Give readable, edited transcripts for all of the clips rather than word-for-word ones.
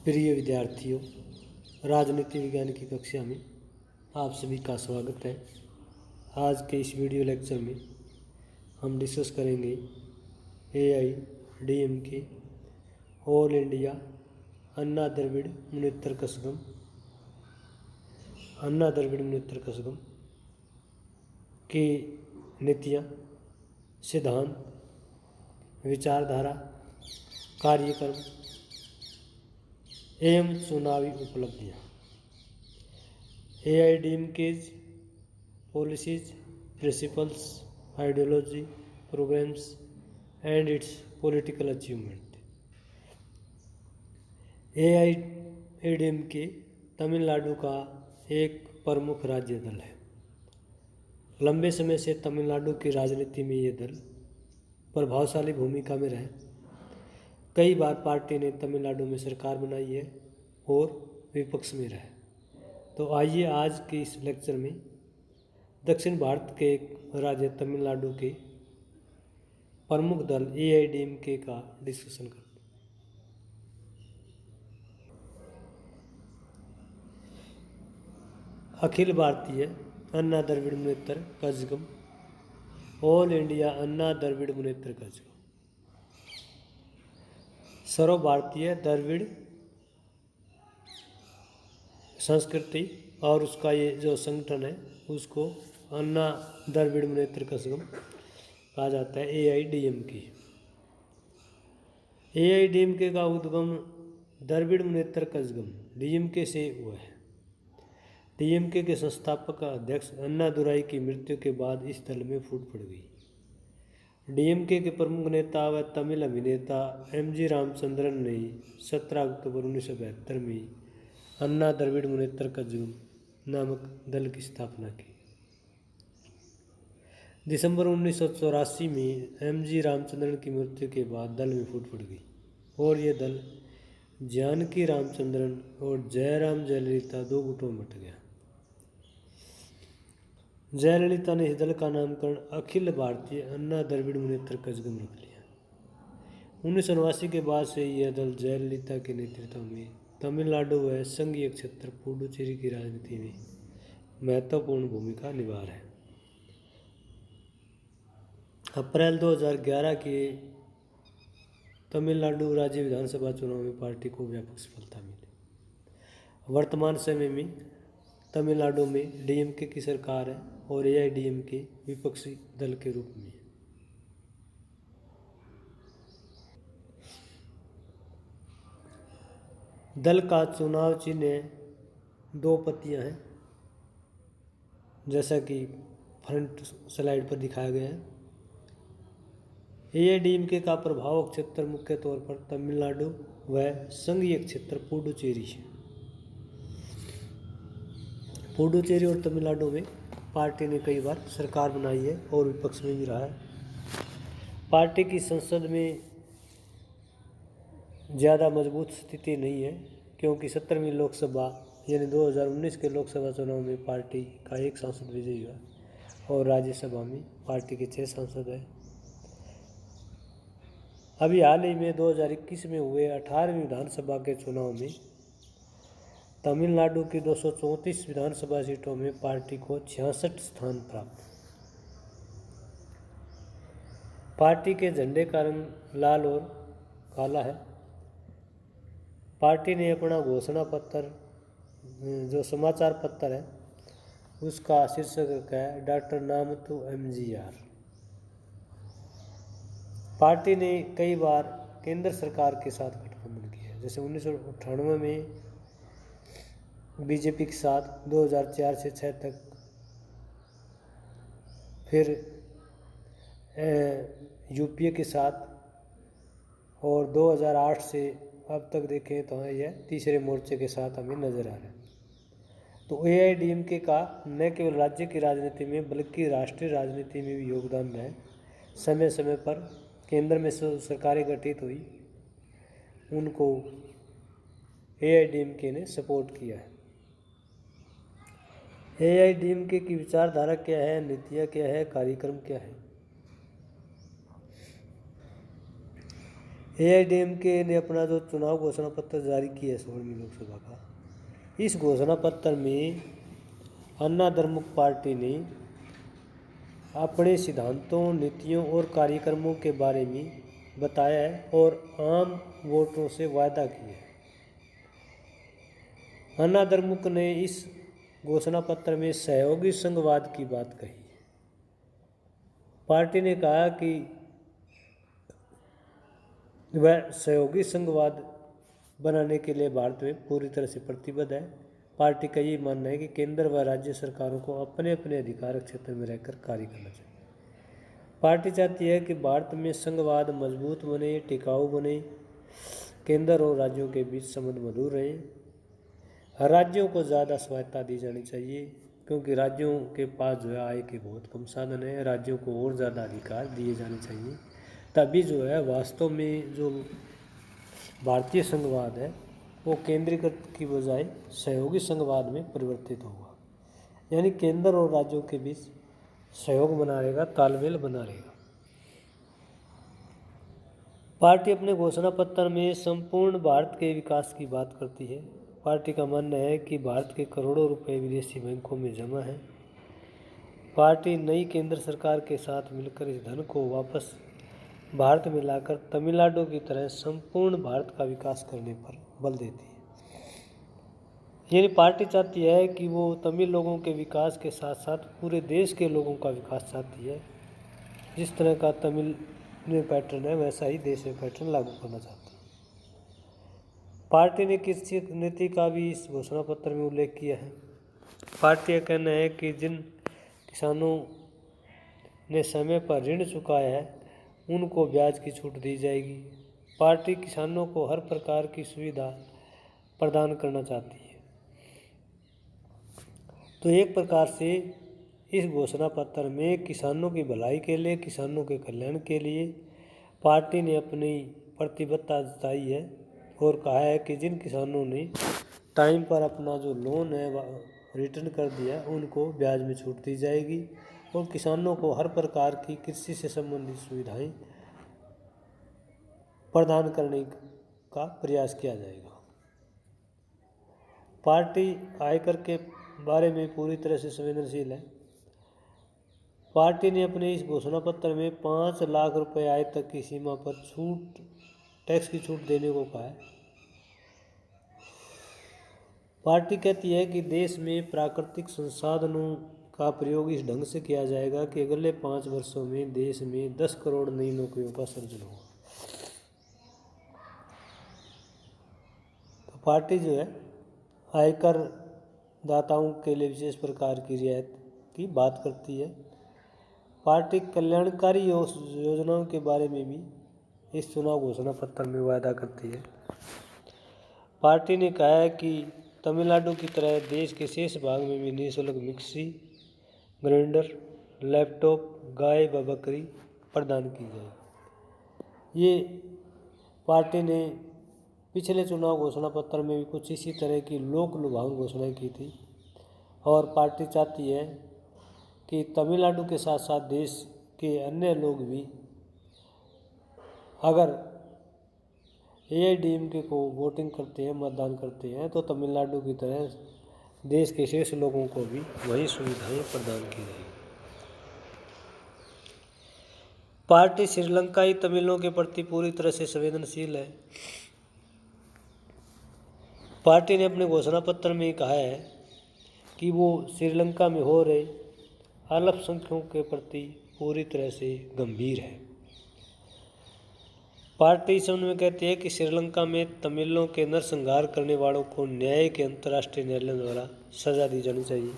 प्रिय विद्यार्थियों, राजनीति विज्ञान की कक्षा में आप सभी का स्वागत है। आज के इस वीडियो लेक्चर में हम डिस्कस करेंगे AIADMK ऑल इंडिया अन्ना द्रविड़ मुनेत्र कज़गम की नीतियाँ, सिद्धांत, विचारधारा, कार्यक्रम एवं चुनावी उपलब्धियाँ। AIADMK's policies, principles, ideology, programs and its political achievement। AIADMK Tamil Nadu का एक प्रमुख राज्य दल है। लंबे समय से तमिलनाडु की राजनीति में ये दल प्रभावशाली भूमिका में रहे। कई बार पार्टी ने तमिलनाडु में सरकार बनाई है और विपक्ष में रहे। तो आइए आज के इस लेक्चर में दक्षिण भारत के एक राज्य तमिलनाडु के प्रमुख दल AIADMK का डिस्कशन करते हैं। अखिल भारतीय अन्ना द्रविड़ मुनेत्र कज़गम, ऑल इंडिया अन्ना द्रविड़ मुनेत्र कज़गम, सर्व भारतीय द्रविड़ संस्कृति और उसका ये जो संगठन है उसको अन्ना द्रविड़ मुनेत्र कज़गम कहा जाता है, AIADMK। AIADMK का उद्गम द्रविड़ मुनेत्र कज़गम DMK से हुआ है। DMK के संस्थापक अध्यक्ष अन्नादुराई की मृत्यु के बाद इस दल में फूट पड़ गई। DMK के प्रमुख नेता व तमिल अभिनेता MG रामचंद्रन ने 17 अक्टूबर 1972 में अन्ना द्रविड़ मुनेत्र कज़गम नामक दल की स्थापना की। दिसंबर 1984 में MG रामचंद्रन की मृत्यु के बाद दल में फूट पड़ गई और ये दल जानकी रामचंद्रन और जयराम जयललिता दो गुटों में बट गया। जयललिता ने इस दल का नामकरण अखिल भारतीय अन्ना द्रविड़ मुनेत्र कज़गम रख लिया। 1989 के बाद से यह दल जयललिता के नेतृत्व में तमिलनाडु व संघीय क्षेत्र पुडुचेरी की राजनीति में महत्वपूर्ण भूमिका निभा रहा है। अप्रैल 2011 के तमिलनाडु राज्य विधानसभा चुनाव में पार्टी को व्यापक सफलता मिली। वर्तमान समय में तमिलनाडु में DMK की सरकार है और AIADMK विपक्षी दल के रूप में है। दल का चुनाव चिन्ह दो पत्तियां हैं, जैसा कि फ्रंट स्लाइड पर दिखाया गया है। AIADMK का प्रभाव क्षेत्र मुख्य तौर पर तमिलनाडु व संघीय क्षेत्र पुडुचेरी है। पुडुचेरी और तमिलनाडु में पार्टी ने कई बार सरकार बनाई है और विपक्ष में भी रहा है। पार्टी की संसद में ज़्यादा मजबूत स्थिति नहीं है, क्योंकि 17वीं लोकसभा यानी 2019 के लोकसभा चुनाव में पार्टी का एक सांसद विजयी हुआ और राज्यसभा में पार्टी के 6 सांसद हैं। अभी हाल ही में 2021 में हुए 18वीं विधानसभा के चुनाव में तमिलनाडु की 234 विधानसभा सीटों में पार्टी को 66 स्थान प्राप्त। पार्टी के झंडे का रंग लाल और काला है। पार्टी ने अपना घोषणा पत्र, जो समाचार पत्र है, उसका शीर्षक रखा है डॉक्टर नामतु MGR। पार्टी ने कई बार केंद्र सरकार के साथ गठबंधन किया है, जैसे 1998 में BJP के साथ, 2004 से 6 तक, फिर UPA के साथ, और 2008 से अब तक देखें तो यह तीसरे मोर्चे के साथ हमें नज़र आ रहा है। तो AIADMK का न केवल राज्य की राजनीति में बल्कि राष्ट्रीय राजनीति में भी योगदान है। समय समय पर केंद्र में सरकारें गठित हुई, उनको AIADMK ने सपोर्ट किया है। AIADMK की विचारधारा क्या है, नीतियाँ क्या है, कार्यक्रम क्या है। AIADMK ने अपना जो चुनाव घोषणा पत्र जारी किया है 16वीं लोकसभा का, इस घोषणा पत्र में अन्ना द्रमुक पार्टी ने अपने सिद्धांतों, नीतियों और कार्यक्रमों के बारे में बताया है और आम वोटरों से वायदा किया है। अन्ना द्रमुक ने इस घोषणा पत्र में सहयोगी संघवाद की बात कही है। पार्टी ने कहा कि वह सहयोगी संघवाद बनाने के लिए भारत में पूरी तरह से प्रतिबद्ध है। पार्टी का ये मानना है कि केंद्र व राज्य सरकारों को अपने अपने अधिकार क्षेत्र में रहकर कार्य करना चाहिए। पार्टी चाहती है कि भारत में संघवाद मजबूत बने, टिकाऊ बने, केंद्र और राज्यों के बीच संबंध मधुर रहे। राज्यों को ज़्यादा स्वायत्तता दी जानी चाहिए क्योंकि राज्यों के पास जो है आय के बहुत कम साधन है। राज्यों को और ज़्यादा अधिकार दिए जाने चाहिए, तभी जो है वास्तव में जो भारतीय संघवाद है वो केंद्रीकृत की बजाय सहयोगी संघवाद में परिवर्तित होगा, यानी केंद्र और राज्यों के बीच सहयोग बना रहेगा, तालमेल बना रहेगा। पार्टी अपने घोषणा पत्र में संपूर्ण भारत के विकास की बात करती है। पार्टी का मानना है कि भारत के करोड़ों रुपए विदेशी बैंकों में जमा है। पार्टी नई केंद्र सरकार के साथ मिलकर इस धन को वापस भारत में लाकर तमिलनाडु की तरह संपूर्ण भारत का विकास करने पर बल देती है। यानी पार्टी चाहती है कि वो तमिल लोगों के विकास के साथ साथ पूरे देश के लोगों का विकास चाहती है। जिस तरह का तमिल में पैटर्न है वैसा ही देश में पैटर्न लागू करना चाहती है। पार्टी ने कृषि नीति का भी इस घोषणा पत्र में उल्लेख किया है। पार्टी का कहना है कि जिन किसानों ने समय पर ऋण चुकाया है उनको ब्याज की छूट दी जाएगी। पार्टी किसानों को हर प्रकार की सुविधा प्रदान करना चाहती है। तो एक प्रकार से इस घोषणा पत्र में किसानों की भलाई के लिए, किसानों के कल्याण के लिए पार्टी ने अपनी प्रतिबद्धता जताई है और कहा है कि जिन किसानों ने टाइम पर अपना जो लोन है रिटर्न कर दिया उनको ब्याज में छूट दी जाएगी और किसानों को हर प्रकार की कृषि से संबंधित सुविधाएं प्रदान करने का प्रयास किया जाएगा। पार्टी आयकर के बारे में पूरी तरह से संवेदनशील है। पार्टी ने अपने इस घोषणा पत्र में 5 लाख रुपए आय तक की सीमा पर टैक्स की छूट देने को कहा है। पार्टी कहती है कि देश में प्राकृतिक संसाधनों का प्रयोग इस ढंग से किया जाएगा कि अगले 5 वर्षों में देश में 10 करोड़ नई नौकरियों का सृजन होगा। तो पार्टी जो है आयकर दाताओं के लिए विशेष प्रकार की रियायत की बात करती है। पार्टी कल्याणकारी योजनाओं के बारे में भी इस चुनाव घोषणा पत्र में वायदा करती है। पार्टी ने कहा है कि तमिलनाडु की तरह देश के शेष भाग में भी निःशुल्क मिक्सी ग्राइंडर, लैपटॉप, गाय व बकरी प्रदान की जाएगी। ये पार्टी ने पिछले चुनाव घोषणा पत्र में भी कुछ इसी तरह की लोक लुभावन घोषणाएं की थी और पार्टी चाहती है कि तमिलनाडु के साथ साथ देश के अन्य लोग भी अगर AIADMK को वोटिंग करते हैं, मतदान करते हैं तो तमिलनाडु की तरह देश के शेष लोगों को भी वही सुविधाएं प्रदान की जाएगी। पार्टी श्रीलंकाई तमिलों के प्रति पूरी तरह से संवेदनशील है। पार्टी ने अपने घोषणा पत्र में कहा है कि वो श्रीलंका में हो रहे अल्पसंख्यकों के प्रति पूरी तरह से गंभीर है। पार्टी इस में कहती है कि श्रीलंका में तमिलों के नरसंहार करने वालों को न्याय के अंतर्राष्ट्रीय न्यायालय द्वारा सजा दी जानी चाहिए।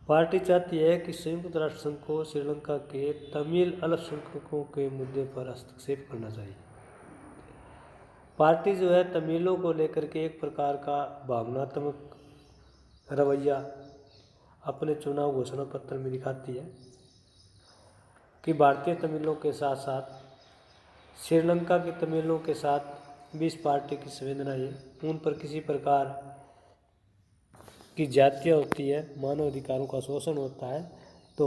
पार्टी चाहती है कि संयुक्त राष्ट्र संघ को श्रीलंका के तमिल अल्पसंख्यकों के मुद्दे पर हस्तक्षेप करना चाहिए। पार्टी जो है तमिलों को लेकर के एक प्रकार का भावनात्मक रवैया अपने चुनाव घोषणा पत्र में दिखाती है कि भारतीय तमिलों के साथ साथ श्रीलंका के तमिलों के साथ भी इस पार्टी की संवेदना है। उन पर किसी प्रकार की जातियाँ होती है, मानव अधिकारों का शोषण होता है तो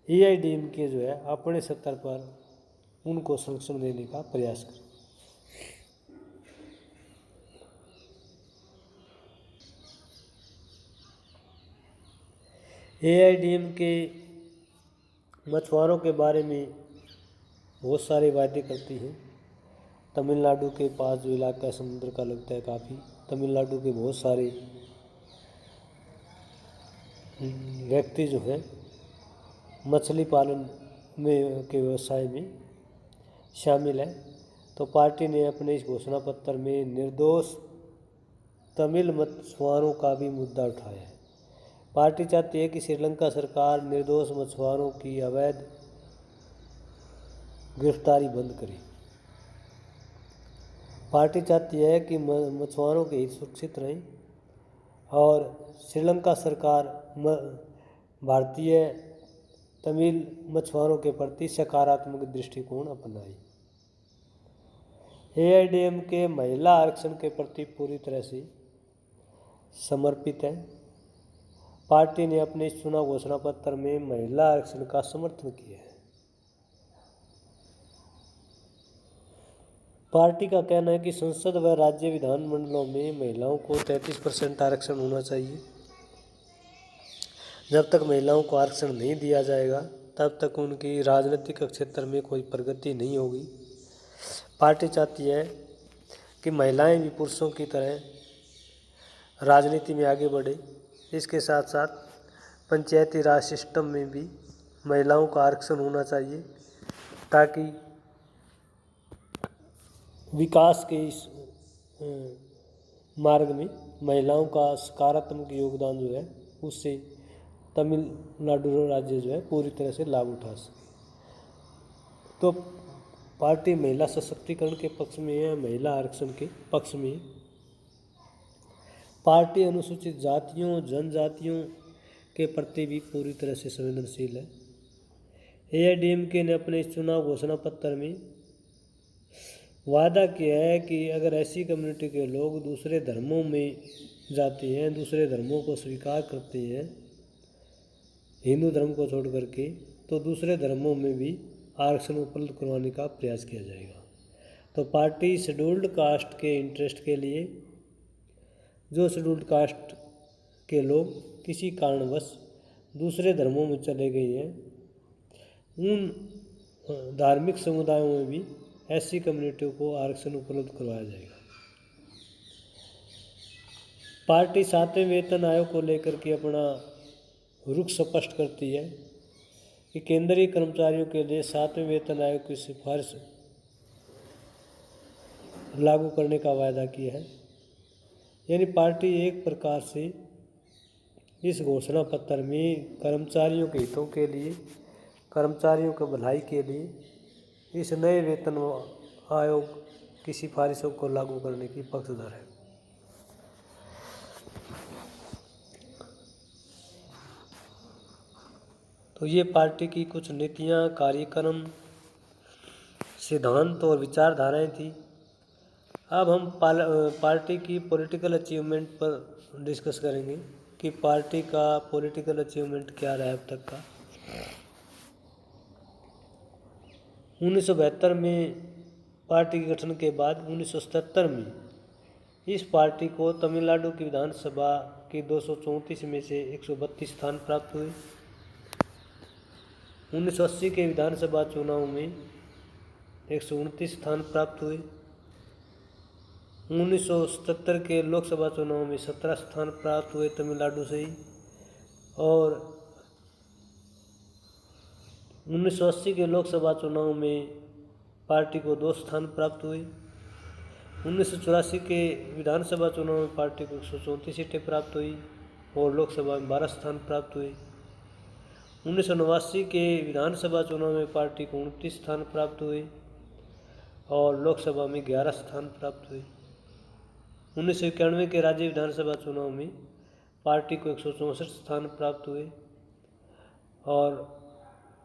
AIADMK जो है अपने स्तर पर उनको संरक्षण देने का प्रयास करे। AIADMK मछुआरों के बारे में बहुत सारे वादे करती हैं। तमिलनाडु के पास जो इलाका समुद्र का लगता है काफ़ी, तमिलनाडु के बहुत सारे व्यक्ति जो हैं मछली पालन में के व्यवसाय में शामिल है। तो पार्टी ने अपने इस घोषणा पत्र में निर्दोष तमिल मछुआरों का भी मुद्दा उठाया है। पार्टी चाहती है कि श्रीलंका सरकार निर्दोष मछुआरों की अवैध गिरफ्तारी बंद करे। पार्टी चाहती है कि मछुआरों के हित सुरक्षित रहें और श्रीलंका सरकार भारतीय तमिल मछुआरों के प्रति सकारात्मक दृष्टिकोण अपनाए। AIADMK महिला आरक्षण के प्रति पूरी तरह से समर्पित है। पार्टी ने अपने इस चुनाव घोषणा पत्र में महिला आरक्षण का समर्थन किया है। पार्टी का कहना है कि संसद व राज्य विधानमंडलों में महिलाओं को 33% आरक्षण होना चाहिए। जब तक महिलाओं को आरक्षण नहीं दिया जाएगा तब तक उनकी राजनीतिक क्षेत्र में कोई प्रगति नहीं होगी। पार्टी चाहती है कि महिलाएं भी पुरुषों की तरह राजनीति में आगे बढ़े। इसके साथ साथ पंचायती राज सिस्टम में भी महिलाओं का आरक्षण होना चाहिए ताकि विकास के इस मार्ग में महिलाओं का सकारात्मक योगदान जो है उससे तमिलनाडु राज्य जो है पूरी तरह से लाभ उठा सके। तो पार्टी महिला सशक्तिकरण के पक्ष में है, महिला आरक्षण के पक्ष में है। पार्टी अनुसूचित जातियों जनजातियों के प्रति भी पूरी तरह से संवेदनशील है। AIADMK ने अपने इस चुनाव घोषणा पत्र में वादा किया है कि अगर ऐसी कम्युनिटी के लोग दूसरे धर्मों में जाते हैं, दूसरे धर्मों को स्वीकार करते हैं, हिंदू धर्म को छोड़ करके, तो दूसरे धर्मों में भी आरक्षण उपलब्ध करवाने का प्रयास किया जाएगा। तो पार्टी शेड्यूल्ड कास्ट के इंटरेस्ट के लिए जो शेड्यूल्ड कास्ट के लोग किसी कारणवश दूसरे धर्मों में चले गए हैं, उन धार्मिक समुदायों में भी ऐसी कम्युनिटियों को आरक्षण उपलब्ध करवाया जाएगा। पार्टी 7वें वेतन आयोग को लेकर के अपना रुख स्पष्ट करती है कि केंद्रीय कर्मचारियों के लिए 7वें वेतन आयोग की सिफारिश लागू करने का वायदा किया है। यानी पार्टी एक प्रकार से इस घोषणा पत्र में कर्मचारियों के हितों के लिए, कर्मचारियों की भलाई के लिए इस नए वेतन आयोग की सिफारिशों को लागू करने की पक्षधर है। तो ये पार्टी की कुछ नीतियाँ, कार्यक्रम, सिद्धांत और विचारधाराएं थी। अब हम पार्टी की पॉलिटिकल अचीवमेंट पर डिस्कस करेंगे कि पार्टी का पॉलिटिकल अचीवमेंट क्या रहा अब तक का। 1972 में पार्टी के गठन के बाद 1977 में इस पार्टी को तमिलनाडु की विधानसभा के 234 में से 132 स्थान प्राप्त हुए। 1980 के विधानसभा चुनाव में 129 स्थान प्राप्त हुए। 1977 के लोकसभा चुनाव में 17 स्थान प्राप्त हुए तमिलनाडु से ही, और 1980 के लोकसभा चुनाव में पार्टी को 2 स्थान प्राप्त हुए। 1984 के विधानसभा चुनाव में पार्टी को 134 सीटें प्राप्त हुई और लोकसभा में 12 स्थान प्राप्त हुए। 1989 के विधानसभा चुनाव में पार्टी को 29 स्थान प्राप्त हुए और लोकसभा में 11 स्थान प्राप्त हुए। 1991 के राज्य विधानसभा चुनाव में पार्टी को 164 स्थान प्राप्त हुए और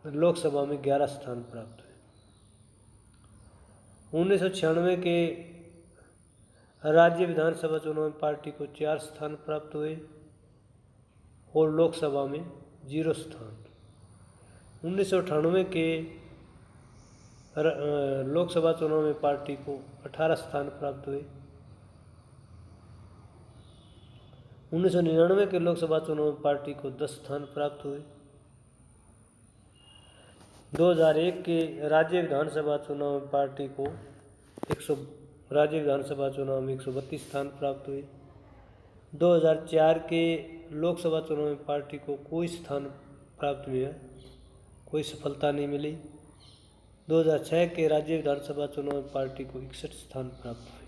लोकसभा में 11 स्थान प्राप्त हुए। 1996 के राज्य विधानसभा चुनाव में पार्टी को 4 स्थान प्राप्त हुए और लोकसभा में 0 स्थान। 1998 के लोकसभा चुनाव में पार्टी को 18 स्थान प्राप्त हुए। 1999 के लोकसभा चुनाव में पार्टी को 10 स्थान प्राप्त हुए। 2001 के राज्य विधानसभा चुनाव में पार्टी को 132 स्थान प्राप्त हुए। 2004 के लोकसभा चुनाव में पार्टी को कोई स्थान प्राप्त हुआ, कोई सफलता नहीं मिली। 2006 के राज्य विधानसभा चुनाव में पार्टी को 61 स्थान प्राप्त हुए।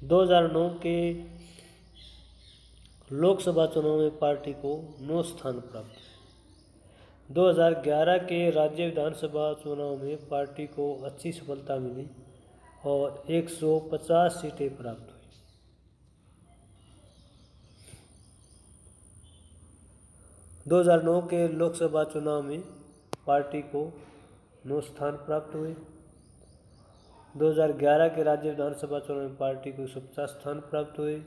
दो 2009 के लोकसभा चुनाव में पार्टी को 9 स्थान प्राप्त हुए। 2011 के राज्य विधानसभा चुनाव में पार्टी को अच्छी सफलता मिली और 150 सीटें प्राप्त हुई। 2009 के लोकसभा चुनाव में पार्टी को 9 स्थान प्राप्त हुए। 2011 के राज्य विधानसभा चुनाव में पार्टी को 150 स्थान प्राप्त हुए।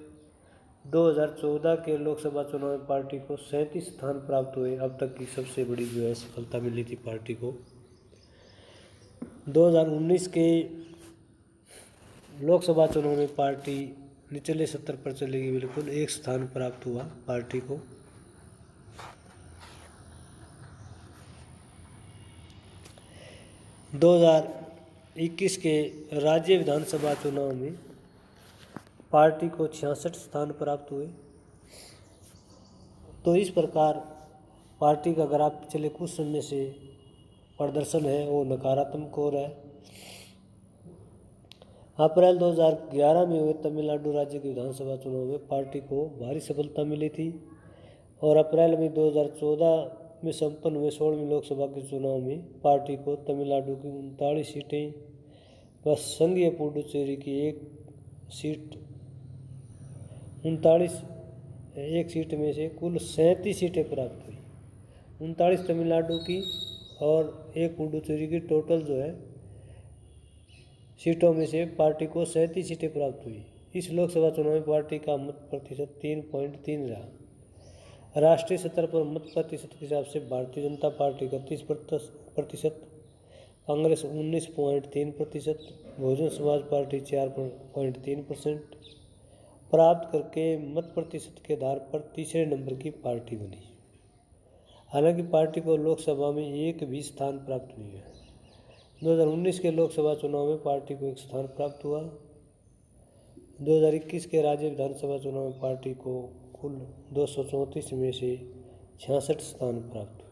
2014 के लोकसभा चुनाव में पार्टी को 37 स्थान प्राप्त हुए। अब तक की सबसे बड़ी जो है सफलता मिली थी पार्टी को। 2019 के लोकसभा चुनाव में पार्टी निचले स्तर पर चलेगी, बिल्कुल 1 स्थान प्राप्त हुआ पार्टी को। 2021 के राज्य विधानसभा चुनाव में पार्टी को 66 स्थान प्राप्त हुए। तो इस प्रकार पार्टी का ग्राफ पिछले कुछ समय से प्रदर्शन है वो नकारात्मक हो रहा है। अप्रैल 2011 में हुए तमिलनाडु राज्य के विधानसभा चुनाव में पार्टी को भारी सफलता मिली थी और अप्रैल में 2014 में संपन्न हुए 16वीं लोकसभा के चुनाव में पार्टी को तमिलनाडु की 39 सीटें व संघीय पुडुचेरी की एक सीट 39 सीट में से कुल 37 सीटें प्राप्त हुई। 39 तमिलनाडु की और एक पुडुचेरी की, टोटल जो है सीटों में से पार्टी को 37 सीटें प्राप्त हुई। इस लोकसभा चुनाव में पार्टी का मत प्रतिशत 3.3 रहा। राष्ट्रीय स्तर पर मत प्रतिशत के हिसाब से भारतीय जनता पार्टी 31%, कांग्रेस 19.3%, बहुजन समाज पार्टी 4.3% प्राप्त करके मत प्रतिशत के आधार पर तीसरे नंबर की पार्टी बनी। हालांकि पार्टी को लोकसभा में एक भी स्थान प्राप्त नहीं है। 2019 के लोकसभा चुनाव में पार्टी को 1 स्थान प्राप्त हुआ। 2021 के राज्य विधानसभा चुनाव में पार्टी को कुल 234 में से 66 स्थान प्राप्त हुए।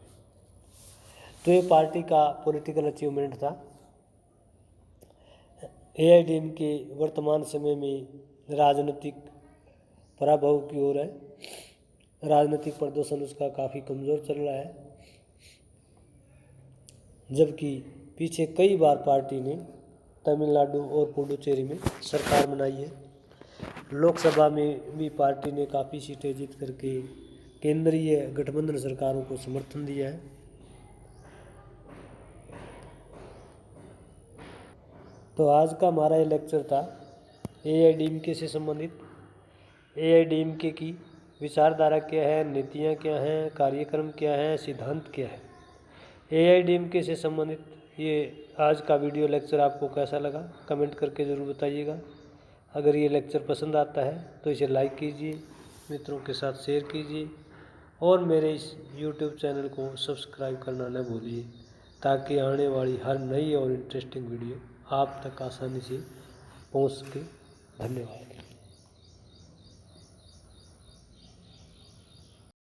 तो ये पार्टी का पॉलिटिकल अचीवमेंट था। एआईएडीएमके वर्तमान समय में राजनीतिक पराभव की ओर है। राजनीतिक प्रदर्शन उसका काफ़ी कमज़ोर चल रहा है, जबकि पीछे कई बार पार्टी ने तमिलनाडु और पुडुचेरी में सरकार बनाई है। लोकसभा में भी पार्टी ने काफ़ी सीटें जीत करके केंद्रीय गठबंधन सरकारों को समर्थन दिया है। तो आज का हमारा ये लेक्चर था एआईएडीएमके से संबंधित। एआईएडीएमके की विचारधारा क्या है, नीतियाँ क्या हैं, कार्यक्रम क्या है, सिद्धांत क्या है। एआईएडीएमके से संबंधित ये आज का वीडियो लेक्चर आपको कैसा लगा कमेंट करके ज़रूर बताइएगा। अगर ये लेक्चर पसंद आता है तो इसे लाइक कीजिए, मित्रों के साथ शेयर कीजिए और मेरे इस यूट्यूब चैनल को सब्सक्राइब करना न भूलिए, ताकि आने वाली हर नई और इंटरेस्टिंग वीडियो आप तक आसानी से पहुंच सके। धन्यवाद।